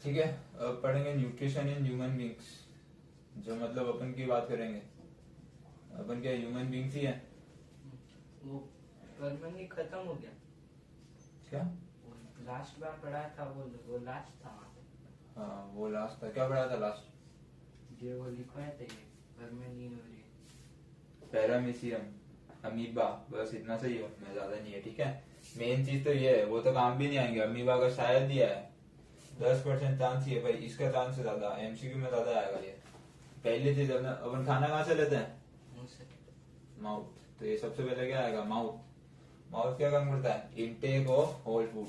ठीक है, अब पढ़ेंगे न्यूट्रिशन इन ह्यूमन बींग्स। जो मतलब अपन की बात करेंगे, अपन क्या ह्यूमन बींग्स ही है। वो परमानेंटली खत्म हो गया। क्या? लास्ट बार पढ़ा था वो लास्ट था वहाँ पे। हाँ वो लास्ट था। क्या पढ़ा था लास्ट? जो वो लिखवाए थे परमानेंटली और ये पैरामीशियम, अमीबा, बस इतना सही हो, मैं ज्यादा नहीं है। ठीक है, मेन चीज तो ये है, वो तो काम भी नहीं आएंगे। अमीबा का शायद दिया है 10% चांस ही है भाई, इसका चांस से ज्यादा एमसीक्यू में ज्यादा आएगा ये। पहली चीज अपन खाना कहाँ से लेते हैं? मुंह से। माउथ। तो ये सबसे पहले क्या आएगा? माउथ। माउथ क्या काम करता है? Intake of whole food.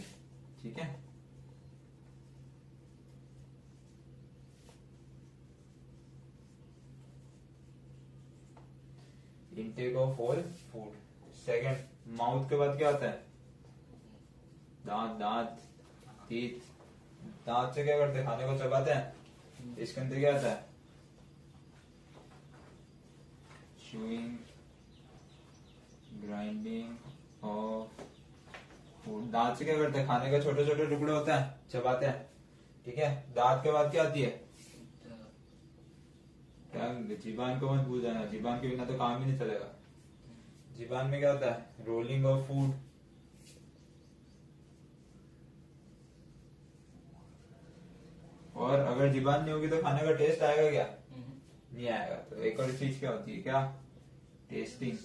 ठीक है, intake of whole food. Second, mouth के बाद क्या आता है? दांत। दांत, टीथ। दांत से क्या करते हैं? खाने को चबाते हैं। इसके अंदर क्या आता है? Chewing, grinding of food. दांत से क्या करते हैं? खाने के छोटे छोटे टुकड़े होते हैं, चबाते हैं। ठीक है, दांत के बाद क्या आती है? क्या? जीभान को मत भूल जाना, जीभान के बिना तो काम ही नहीं चलेगा। जीभान में क्या होता है? Rolling of food. और अगर जीभान नहीं होगी तो खाने का टेस्ट आएगा क्या? नहीं आएगा। तो एक और चीज क्या होती है? क्या? Testing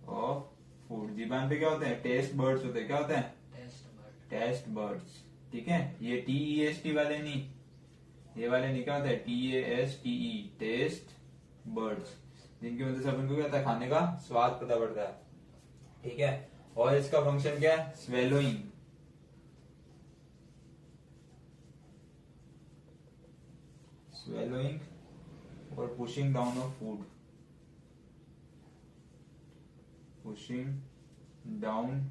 of food. जीभान पे क्या होते हैं? टेस्ट बर्ड्स होते हैं। क्या होते हैं? Taste buds. ठीक है, ये TEST वाले नहीं, ये वाले नहीं। क्या होता है? TASTE, टेस्ट बर्ड्स, जिनकी वजह से अपन को क्या होता है? खाने का स्वाद पता पड़ता है। ठीक है, और इसका फंक्शन क्या है? स्वेलोइंग। स्वेलोइंग और pushing down of food. Pushing down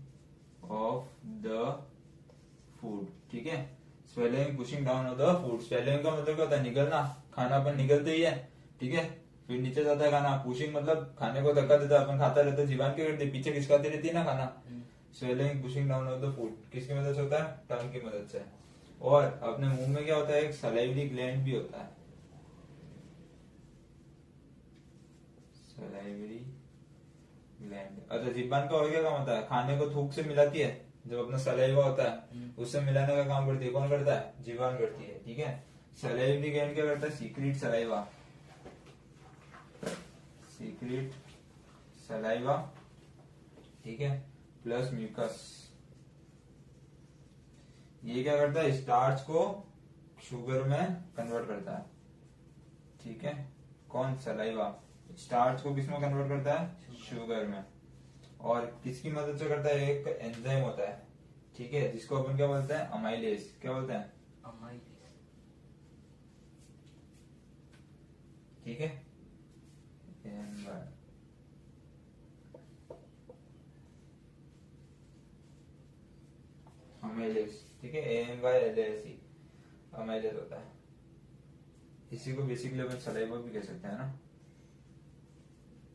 of the food. ठीक है, swelling, pushing down of the food. Swelling का मतलब क्या होता है? निकलना। खाना अपन निकलते ही है, ठीक है, फिर नीचे जाता है खाना। पुशिंग मतलब खाने को धक्का देता है, अपन खाता रहता है, जीभान के करते पीछे खिसकाती रहती है ना खाना। Swelling, pushing down of the food किसकी मदद से होता है? टंग की मदद से। और अपने मुंह में क्या होता है? एक सलाइवरी ग्लैंड भी होता है। Salivary gland. अच्छा, जीभान का और क्या काम होता है? खाने को थूक से मिलाती है, जब अपना सलाइवा होता है उससे मिलाने का काम करती है। कौन करता है? जीभान करती है। ठीक है, सलाइवरी ग्लैंड क्या करता है? Secret saliva. सीक्रेट सलाइवा, ठीक है, प्लस म्यूकस। ये क्या करता है? स्टार्च को शुगर में कन्वर्ट करता है। ठीक है, कौन? सलाइवा स्टार्च को किस में कन्वर्ट करता है? शुगर में। और किसकी मदद से करता है? एक एंजाइम होता है, ठीक है, जिसको अपन क्या बोलते हैं? अमाइलेज। क्या बोलते हैं? ठीक है, अमाइलेज। ठीक है, AMYLASE, अमाइलेज होता है। इसी को बेसिकली अपन सलाइवा भी कह सकते हैं ना।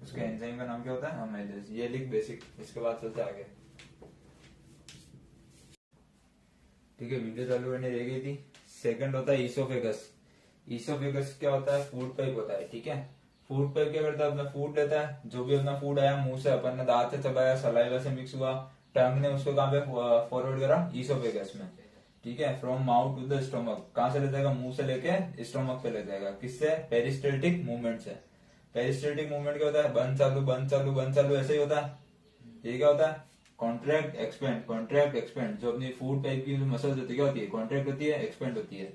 उसके एंजाइम का नाम क्या होता है? अमाइलेज। ये लिख बेसिक, इसके बाद चलते आगे। ठीक है, वीडियो चालू करने रह गई थी। सेकंड होता है ईसोफेगस। ईसोफेगस क्या होता है? फूड पाइप होता है। ठीक है, फूड पाइप क्या करता है? अपना फूड लेता है, जो भी अपना फूड आया मुंह से, अपन ने दांत से चबाया, सलाइवा से मिक्स हुआ, टंग ने उसको कहां पे फॉरवर्ड करा? ईसोफेगस में। ठीक है, from mouth to the stomach. कहां से ले जाएगा? मुंह से लेके स्टोमक पे ले जाएगा। किससे? पेरिस्टल्टिक मूवमेंट से। पेरिस्टल्टिक मूवमेंट क्या होता है? बंद चालू, बंद चालू, बंद चालू, ऐसे ही होता है। ये क्या होता है? Contract expand, contract expand. जो अपनी फूड पाइप की जो मसल्स होती है, क्या होती है? कॉन्ट्रैक्ट होती है, एक्सपेंड होती है।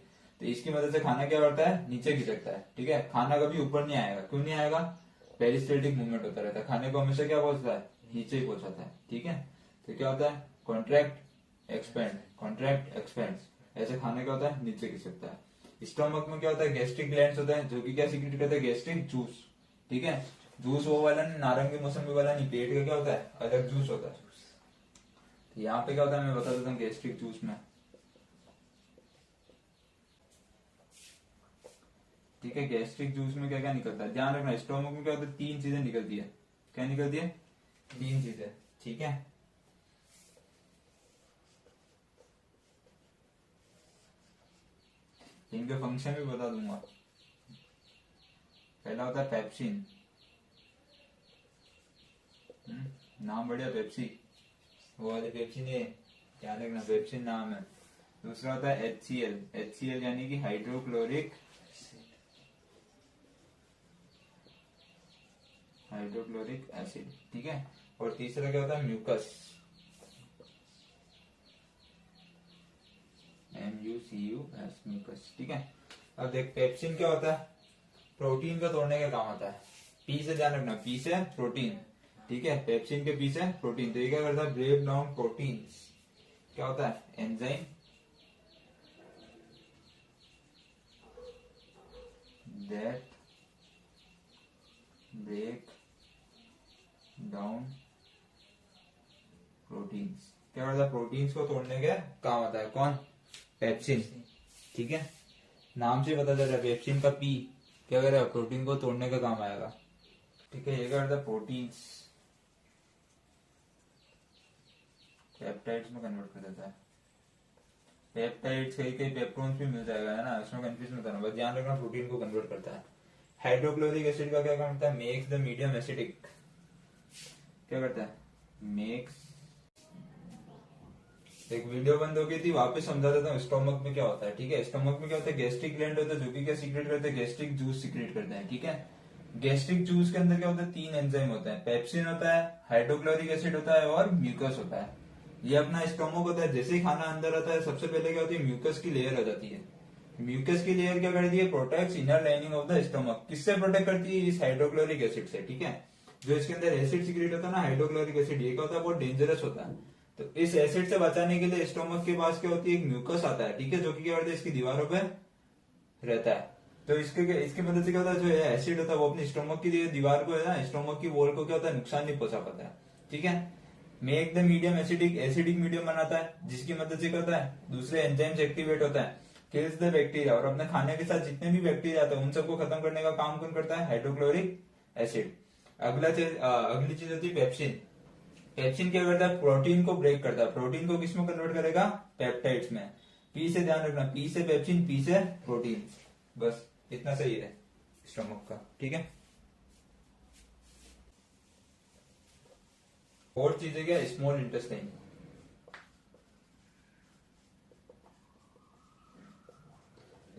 तो इसकी मदद से खाना क्या करता है? नीचे खिसकता है। ठीक है, खाना कभी ऊपर नहीं आएगा। क्यों नहीं आएगा? पेरिस्टल्टिक मूवमेंट होता रहता है, खाने को हमेशा क्या पहुंचता है? नीचे ही पहुंचाता है। ठीक है, तो क्या होता है? Contract expand, contract expand. ऐसे खाने का होता है? नीचे खिसकता है। स्टोमक में क्या होता है? गैस्ट्रिक ग्लैंड्स होते हैं, जो कि क्या सीक्रेट करते हैं? Gastric juice. ठीक है, जूस वो वाला नहीं, नारंगी मौसमी वाला नहीं। पेट का क्या होता है? अलग जूस होता है। तो यहाँ पे क्या होता है? मैं बता देता हूँ। गैस्ट्रिक जूस में, ठीक है, गैस्ट्रिक जूस में क्या क्या निकलता है? ध्यान रखना, स्टोमक में क्या होता है? 3 चीजें निकलती है। क्या निकलती है? 3 चीजें। ठीक है, इनके फंक्शन भी बता दूंगा। पहला होता है पेप्सिन, नाम बढ़िया पेप्सी, वो वाली पेप्सी नहीं है, ध्यान रखना पेप्सिन नाम है। दूसरा होता है HCl, HCl यानी कि हाइड्रोक्लोरिक एसिड, ठीक है। और तीसरा क्या होता है म्यूकस, MUCUS, म्यूकस, ठीक है। अब देख पेप्सिन क्या होता है, प्रोटीन को तोड़ने का काम आता है। पी से ध्यान रखना, पी से प्रोटीन, ठीक है। पेप्सिन के पी से प्रोटीन, तो ये क्या करता है ब्रेक डाउन प्रोटीन्स, क्या होता है enzyme that break down proteins, क्या करता है प्रोटीन्स को तोड़ने का काम आता है कौन, पेप्सिन, ठीक है। नाम से पता चल रहा है पेप्सिन का पी क्या करेगा, प्रोटीन को तोड़ने का काम आएगा, ठीक है। ये क्या करता है प्रोटीन्स पेप्टाइड्स में कन्वर्ट कर देता है। पेप्टाइड्स कहीं कहीं पेप्टोन्स भी मिल जाएगा, है ना, इसमें कंफ्यूज मत करना, बस ध्यान रखना प्रोटीन को कन्वर्ट करता है। हाइड्रोक्लोरिक एसिड का क्या काम करता है, मेक्स द मीडियम एसिडिक, क्या करता है मेक्स, एक वीडियो बंद हो गई थी, वापस समझा देता हूँ स्टोमक में क्या होता है, ठीक है। स्टोमक में क्या होता है, गैस्ट्रिक ग्लैंड होता है जो कि क्या सीक्रेट करते हैं, गैस्ट्रिक जूस सीक्रेट करते हैं, ठीक है। गैस्ट्रिक जूस के अंदर क्या होता है, 3 एंजाइम होता है, पेप्सिन होता है, हाइड्रोक्लोरिक एसिड होता है और म्यूकस होता है। ये अपना स्टोमक होता है, जैसे ही खाना अंदर आता है सबसे पहले क्या होती है म्यूकस की लेयर हो जाती है। म्यूकस की लेयर क्या करती है, protects inner lining of the stomach, किससे प्रोटेक्ट करती है, इस हाइड्रोक्लोरिक एसिड से, ठीक है। जो इसके अंदर एसिड सीक्रेट होता है ना हाइड्रोक्लोरिक एसिड, ये क्या होता है बहुत डेंजरस होता है। तो इस एसिड से बचाने के लिए स्टोमक के पास क्या होती है, एक म्यूकस आता है, ठीक है, जो कि क्या करता है इसकी दीवारों पे रहता है। तो इसकी मदद से क्या होता है, जो एसिड होता है वो अपनी स्टोमक की दीवार को, है ना, स्टोमक की वॉल को क्या होता है नुकसान नहीं पहुंचा पाता है, ठीक है। Make the medium acidic medium बनाता है, जिसकी मदद से क्या होता है दूसरे एंजाइम्स एक्टिवेट होता है, किल्स द बैक्टीरिया, और अपने खाने के साथ जितने भी बैक्टीरिया आते हैं उन सबको खत्म करने का काम कौन करता है, हाइड्रोक्लोरिक एसिड। अगली चीज होती है पेप्सिन। पेप्सिन क्या करता है, प्रोटीन को ब्रेक करता है, प्रोटीन को किसमें कन्वर्ट करेगा, पेप्टाइड्स में। पी से ध्यान रखना, पी से पेप्सिन, पी से प्रोटीन, बस इतना सही है स्टमक का, ठीक है। और चीज है क्या, स्मॉल इंटेस्टाइन।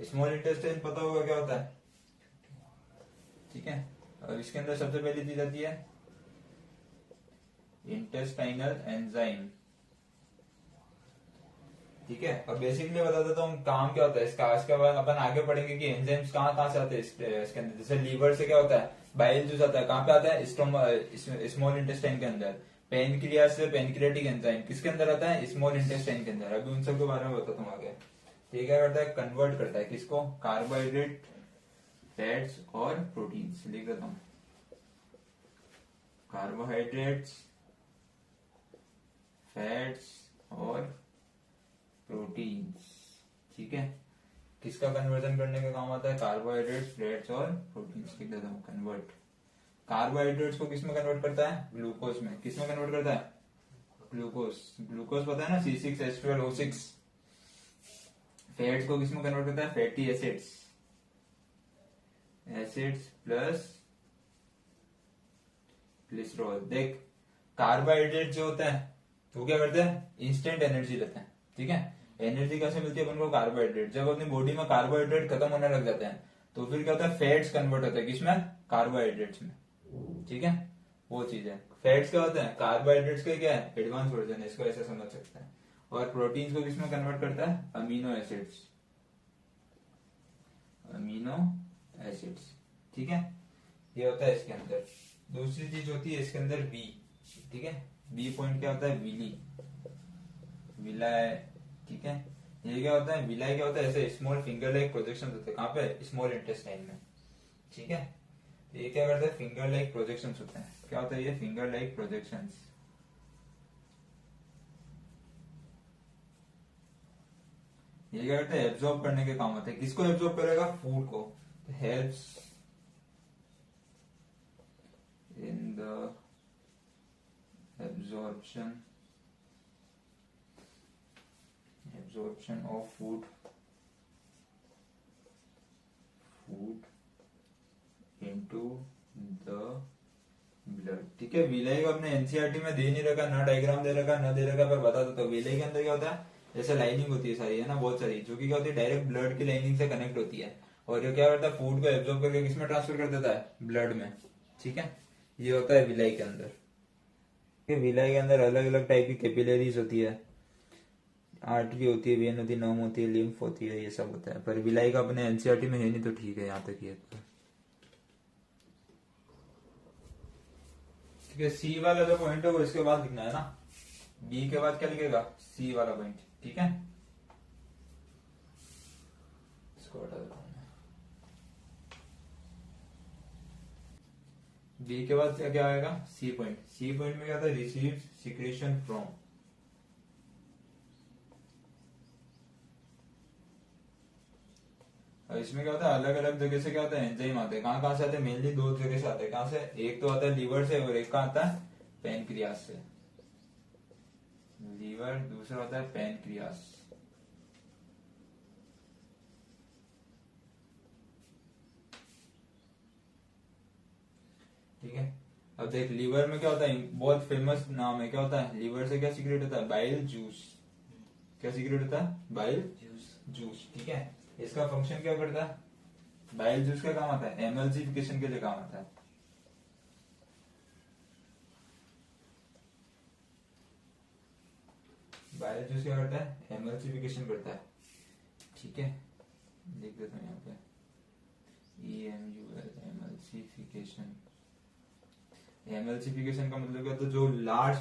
स्मॉल इंटेस्टाइन पता होगा क्या होता है, ठीक है। और इसके अंदर सबसे पहली चीज आती है इंटेस्टाइनल एंजाइम, ठीक है। अब बेसिकली बता देता हूँ काम क्या होता है इसके बाद अपन आगे पढ़ेंगे कि एंजाइम्स कहाँ कहाँ से आते हैं इसके अंदर। जैसे लीवर से क्या होता है, बाइल जूस आता है, कहाँ पे आता है, स्मॉल इंटेस्टाइन के अंदर। पेनक्रिया से पेनक्रियाटिक एंजाइम किसके अंदर आता है, स्मॉल इंटेस्टाइन के अंदर। अभी उन सब के बारे में बताता हूँ आगे। ये क्या करता है, कन्वर्ट करता है किसको, कार्बोहाइड्रेट, फैट्स और प्रोटीन्स। लिख देता हूँ, कार्बोहाइड्रेट्स, फैट्स और प्रोटीन्स, ठीक है। किसका कन्वर्जन करने का काम आता है, कार्बोहाइड्रेट्स, फैट्स और प्रोटीन्स। लिख देता हूँ कन्वर्ट। कार्बोहाइड्रेट्स को किसमें कन्वर्ट करता है, ग्लूकोज में। किसमें कन्वर्ट करता है, ग्लूकोज। ग्लूकोज पता है ना, C6H12O6। फैट्स को किसमें कन्वर्ट करता है, fatty acids, acids plus glycerol. देख कार्बोहाइड्रेट जो होता है वो क्या करते हैं, इंस्टेंट एनर्जी लेते हैं, ठीक है। एनर्जी कैसे मिलती है अपन को, कार्बोहाइड्रेट। जब अपनी बॉडी में कार्बोहाइड्रेट खत्म होने लग जाते हैं तो फिर क्या होता है, फैट्स कन्वर्ट होते हैं किसमें, कार्बोहाइड्रेट्स में, ठीक है। वो चीज है। फैट्स क्या होते हैं, कार्बोहाइड्रेट्स का क्या है, एडवांस वर्जन है, इसको ऐसे समझ सकते हैं। और प्रोटीन्स को किसमें कन्वर्ट करता है, अमीनो एसिड्स, अमीनो एसिड्स, ठीक है। ये होता है इसके अंदर। दूसरी चीज होती है इसके अंदर बी, ठीक है। बी पॉइंट क्या होता है, विली, विलाय, ठीक है। ये क्या होता है, विलाय क्या होता है, ऐसे स्मॉल फिंगर लाइक प्रोजेक्शन होते हैं, कहाँ पे, स्मॉल इंटेस्टाइन में, ठीक है। ये क्या करता है, फिंगर लाइक प्रोजेक्शन होते हैं। क्या होता है ये, फिंगर लाइक प्रोजेक्शन। ये क्या करता है, एब्जॉर्ब करने के काम होता है। किसको एब्जॉर्ब करेगा, फूड को। Helps in the absorption of food food into the blood. ठीक है, विलय को अपने एनसीईआरटी में दे नहीं रखा, ना डायग्राम दे रखा, ना दे रखा, पर बता दो तो विलय के अंदर क्या होता है, जैसे लाइनिंग होती है सारी, है ना, बहुत सारी, जो कि क्या होती है, डायरेक्ट ब्लड की लाइनिंग से कनेक्ट होती है, और ये क्या करता है, फूड को एब्जॉर्ब करके किसमें ट्रांसफर कर देता है, ब्लड में। ठीक है, ये होता है विलय के अंदर। विलय के अंदर अलग अलग टाइप की कैपिलरीज होती है, आर्टरी होती है, वेन होती है, नर्व होती है, लिम्फ होती है, ये सब होता है, पर विलय का अपने एनसीईआरटी में है नहीं, तो ठीक है, यहाँ तक ही है। ठीक है, सी वाला जो पॉइंट है वो इसके बाद लिखना है ना, बी के बाद क्या लिखेगा, सी वाला पॉइंट। ठीक है, इसको हटा देता हूं मैं। बी के बाद क्या आएगा, सी पॉइंट। सी पॉइंट में क्या था, रिसीव सिक्रेशन फ्रॉम। और इसमें क्या होता है, अलग अलग जगह से क्या होता है, एंजाइम आते हैं। कहाँ कहाँ से आते हैं, मेनली दो जगह से आते हैं। कहाँ से, एक तो आता है लीवर से, और एक कहाँ आता है, पैनक्रियास से। लीवर, दूसरा होता है पैनक्रियास। ठीक है, अब देख, लीवर में क्या होता है, बहुत फेमस नाम है, क्या होता है, लीवर से क्या सीक्रेट होता है, बाइल जूस। क्या सीक्रेट होता है, बाइल जूस। ठीक है, इसका फंक्शन क्या करता है, बाइल जूस का काम आता है, एमल्सिफिकेशन के लिए काम आता है। बाइल जूस क्या करता है, एमल्सिफिकेशन करता है। ठीक है, लिख देता हूं यहाँ पे, EMUL, एमल्सिफिकेशन। एमल्सिफिकेशन का मतलब क्या होता है, जो लार्ज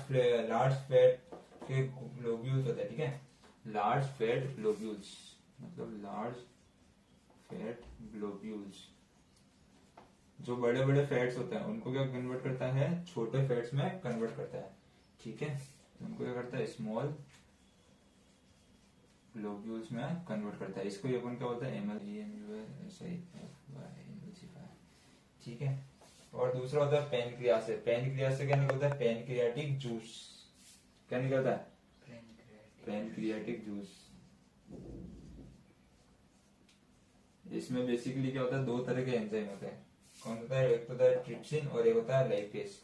फैट के ग्लोब्यूल्स होते हैं। ठीक है, लार्ज फैट ग्लोब्यूल्स, मतलब लार्ज फैट ग्लोब्यूल्स, जो बड़े बड़े फैट्स होते हैं उनको क्या कन्वर्ट करता है, छोटे फैट्स में कन्वर्ट करता है। ठीक है, उनको क्या करता है, स्मॉल ग्लोब्यूल्स में कन्वर्ट करता है। इसको ये अपन क्या होता है, एमल्सिफायर। ठीक है, और दूसरा होता है पैनक्रियास से। पैनक्रियास से क्या निकलता है, पैनक्रियाटिक जूस। क्या निकलता है, पैनक्रियाटिक जूस। इसमें बेसिकली क्या होता है, दो तरह के एंजाइम होते हैं। कौन होता है, एक होता है ट्रिप्सिन और एक होता है लाइपेज।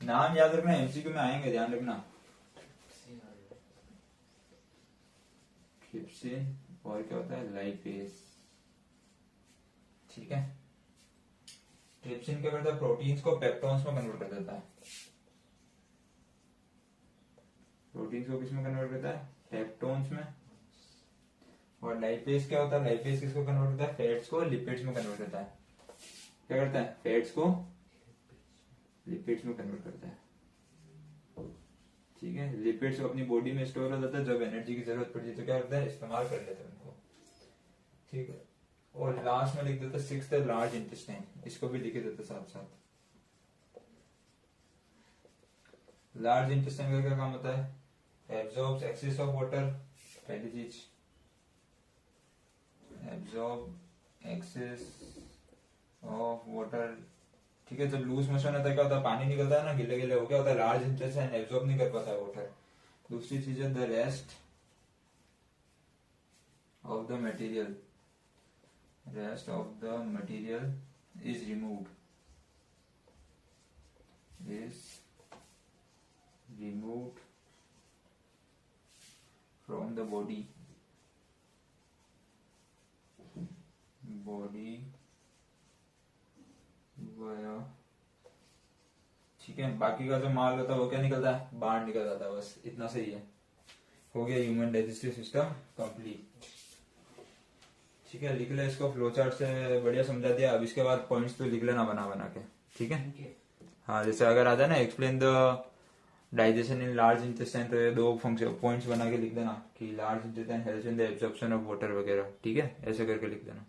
नाम याद रखना, एमसीक्यू में आएंगे, ध्यान रखना। ट्रिप्सिन और क्या होता है, लाइपेज। ठीक है, ट्रिप्सिन क्या करता है, प्रोटीन्स को पेप्टोन्स में कन्वर्ट कर देता है। प्रोटीन्स को किसमें कन्वर्ट करता है, पेप्टोन्स में। और लाइपेज क्या होता है, लाइपेज किसको कन्वर्ट करता है, फैट्स को लिपिड्स में कन्वर्ट करता है। क्या करता है, फैट्स को लिपिड्स में कन्वर्ट करता है। ठीक है, लिपिड्स अपनी बॉडी में स्टोर हो जाता है, जब एनर्जी की जरूरत पड़ती है तो क्या करता है, इस्तेमाल कर लेते हैं उनको। ठीक है, और लास्ट में लिख देता है सिक्स्थ लार्ज इंटेस्टाइन, इसको भी लिखे देते साथ साथ। लार्ज इंटेस्टाइन का क्या काम होता है, एब्जॉर्ब्स एक्सेस ऑफ वाटर, पहली चीज, एब्जॉर्ब एक्सेस ऑफ वाटर। ठीक है, जब लूज मोशन होता है क्या होता है, पानी निकलता है ना, गिले गिले हो, क्या होता है, लार्ज इंटेस्टाइन एब्जॉर्ब नहीं कर पाता है वाटर। दूसरी चीज है the rest of the material, rest of the material is removed from the body via। ठीक है, बाकी का जो माल होता है वो क्या निकलता है, बाहर निकल जाता है। बस इतना सही है, हो गया ह्यूमन डाइजेस्टिव सिस्टम कंप्लीट। ठीक है, लिख ले इसको, फ्लो चार्ट से बढ़िया समझा दिया। अब इसके बाद पॉइंट्स तो लिख लेना बना बना के। ठीक है, हाँ, जैसे अगर आ जाए ना, explain the digestion in large intestine, तो ये दो फंक्शन पॉइंट्स बना के लिख देना कि large intestine helps in the absorption of water वगैरह। ठीक है, ऐसे करके लिख देना।